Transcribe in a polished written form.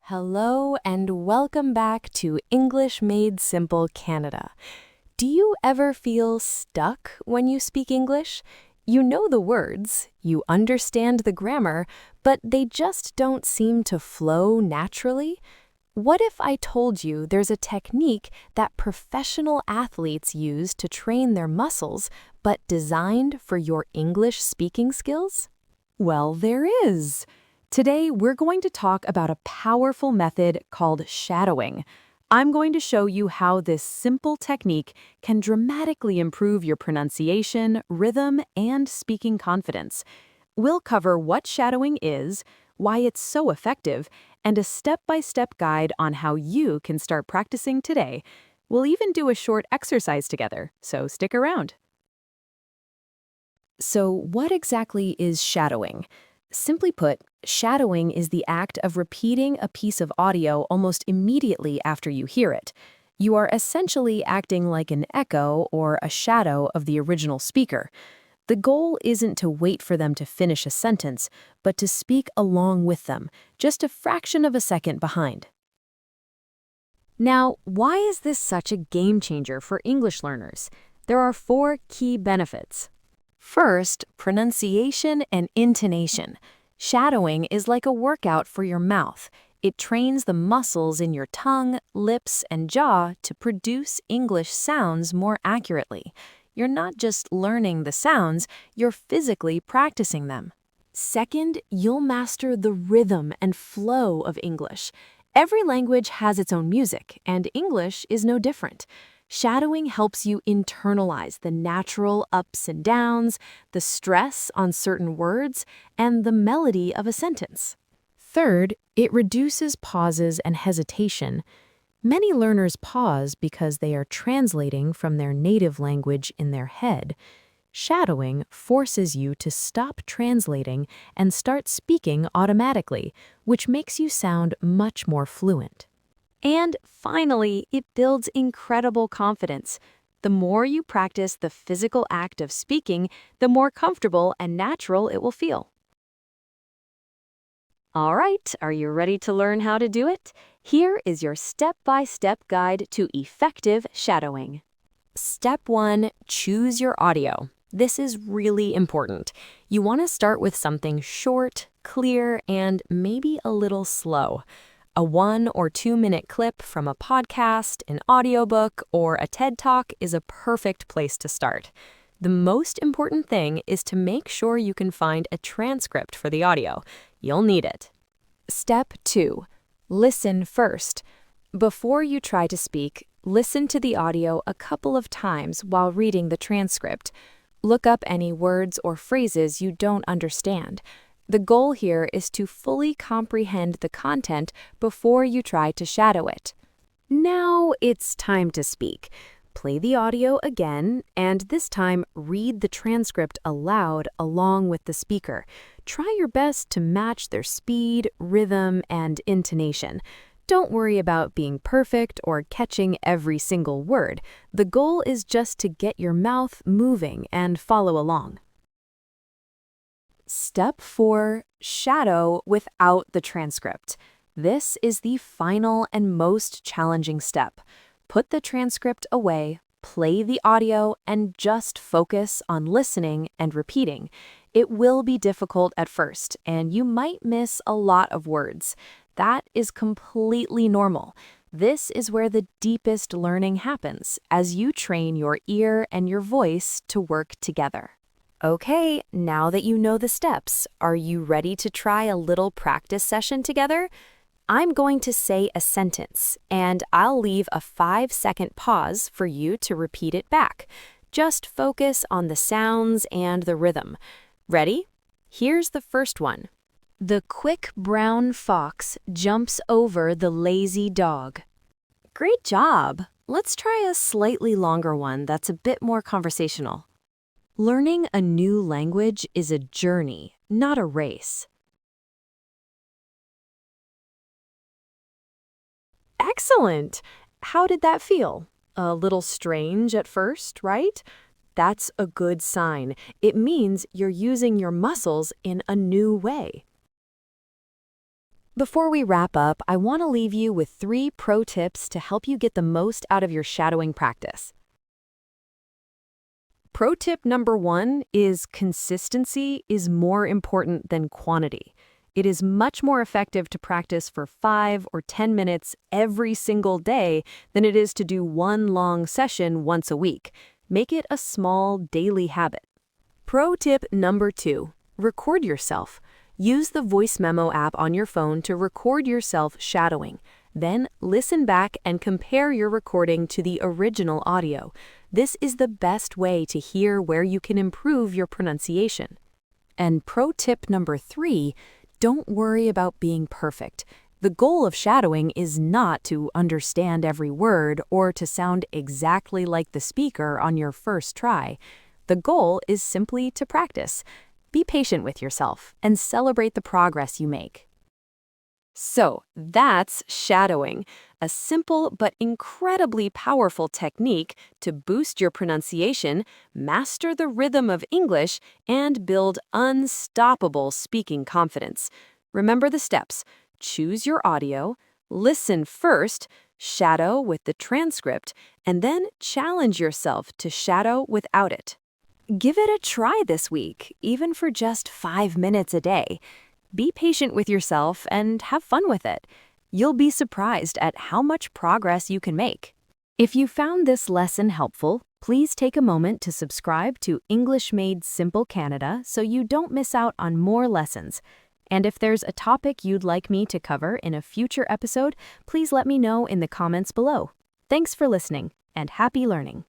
Hello and welcome back to English Made Simple Canada. Do you ever feel stuck when you speak English? You know the words, you understand the grammar, but they just don't seem to flow naturally? What if I told you there's a technique that professional athletes use to train their muscles, but designed for your English speaking skills? Well, there is. Today, we're going to talk about a powerful method called shadowing. I'm going to show you how this simple technique can dramatically improve your pronunciation, rhythm, and speaking confidence. We'll cover what shadowing is, why it's so effective, and a step-by-step guide on how you can start practicing today. We'll even do a short exercise together, so stick around. So, what exactly is shadowing? Simply put, shadowing is the act of repeating a piece of audio almost immediately after you hear it. You are essentially acting like an echo or a shadow of the original speaker. The goal isn't to wait for them to finish a sentence, but to speak along with them, just a fraction of a second behind. Now, why is this such a game changer for English learners? There are 4 key benefits. First, pronunciation and intonation. Shadowing is like a workout for your mouth. It trains the muscles in your tongue, lips, and jaw to produce English sounds more accurately. You're not just learning the sounds, you're physically practicing them. Second, you'll master the rhythm and flow of English. Every language has its own music, and English is no different. Shadowing helps you internalize the natural ups and downs, the stress on certain words, and the melody of a sentence. Third, it reduces pauses and hesitation. Many learners pause because they are translating from their native language in their head. Shadowing forces you to stop translating and start speaking automatically, which makes you sound much more fluent. And finally, it builds incredible confidence. The more you practice the physical act of speaking, the more comfortable and natural it will feel. All right, are you ready to learn how to do it? Here is your step-by-step guide to effective shadowing. Step 1, choose your audio. This is really important. You want to start with something short, clear, and maybe a little slow. A 1 or 2 minute clip from a podcast, an audiobook, or a TED Talk is a perfect place to start. The most important thing is to make sure you can find a transcript for the audio. You'll need it. Step 2. Listen first. Before you try to speak, listen to the audio a couple of times while reading the transcript. Look up any words or phrases you don't understand. The goal here is to fully comprehend the content before you try to shadow it. Now it's time to speak. Play the audio again, and this time read the transcript aloud along with the speaker. Try your best to match their speed, rhythm, and intonation. Don't worry about being perfect or catching every single word. The goal is just to get your mouth moving and follow along. Step 4, shadow without the transcript. This is the final and most challenging step. Put the transcript away, play the audio, and just focus on listening and repeating. It will be difficult at first, and you might miss a lot of words. That is completely normal. This is where the deepest learning happens, as you train your ear and your voice to work together. Okay, now that you know the steps, are you ready to try a little practice session together? I'm going to say a sentence, and I'll leave a 5-second pause for you to repeat it back. Just focus on the sounds and the rhythm. Ready? Here's the first one. The quick brown fox jumps over the lazy dog. Great job! Let's try a slightly longer one that's a bit more conversational. Learning a new language is a journey, not a race. Excellent! How did that feel? A little strange at first, right? That's a good sign. It means you're using your muscles in a new way. Before we wrap up, I want to leave you with 3 pro tips to help you get the most out of your shadowing practice. Pro tip number 1 is consistency is more important than quantity. It is much more effective to practice for 5 or 10 minutes every single day than it is to do one long session once a week. Make it a small daily habit. Pro tip number 2, record yourself. Use the voice memo app on your phone to record yourself shadowing. Then listen back and compare your recording to the original audio. This is the best way to hear where you can improve your pronunciation. And pro tip number 3, don't worry about being perfect. The goal of shadowing is not to understand every word or to sound exactly like the speaker on your first try. The goal is simply to practice. Be patient with yourself and celebrate the progress you make. So, that's shadowing, a simple but incredibly powerful technique to boost your pronunciation, master the rhythm of English, and build unstoppable speaking confidence. Remember the steps. Choose your audio, listen first, shadow with the transcript, and then challenge yourself to shadow without it. Give it a try this week, even for just 5 minutes a day. Be patient with yourself and have fun with it. You'll be surprised at how much progress you can make. If you found this lesson helpful, please take a moment to subscribe to English Made Simple Canada so you don't miss out on more lessons. And if there's a topic you'd like me to cover in a future episode, please let me know in the comments below. Thanks for listening, and happy learning.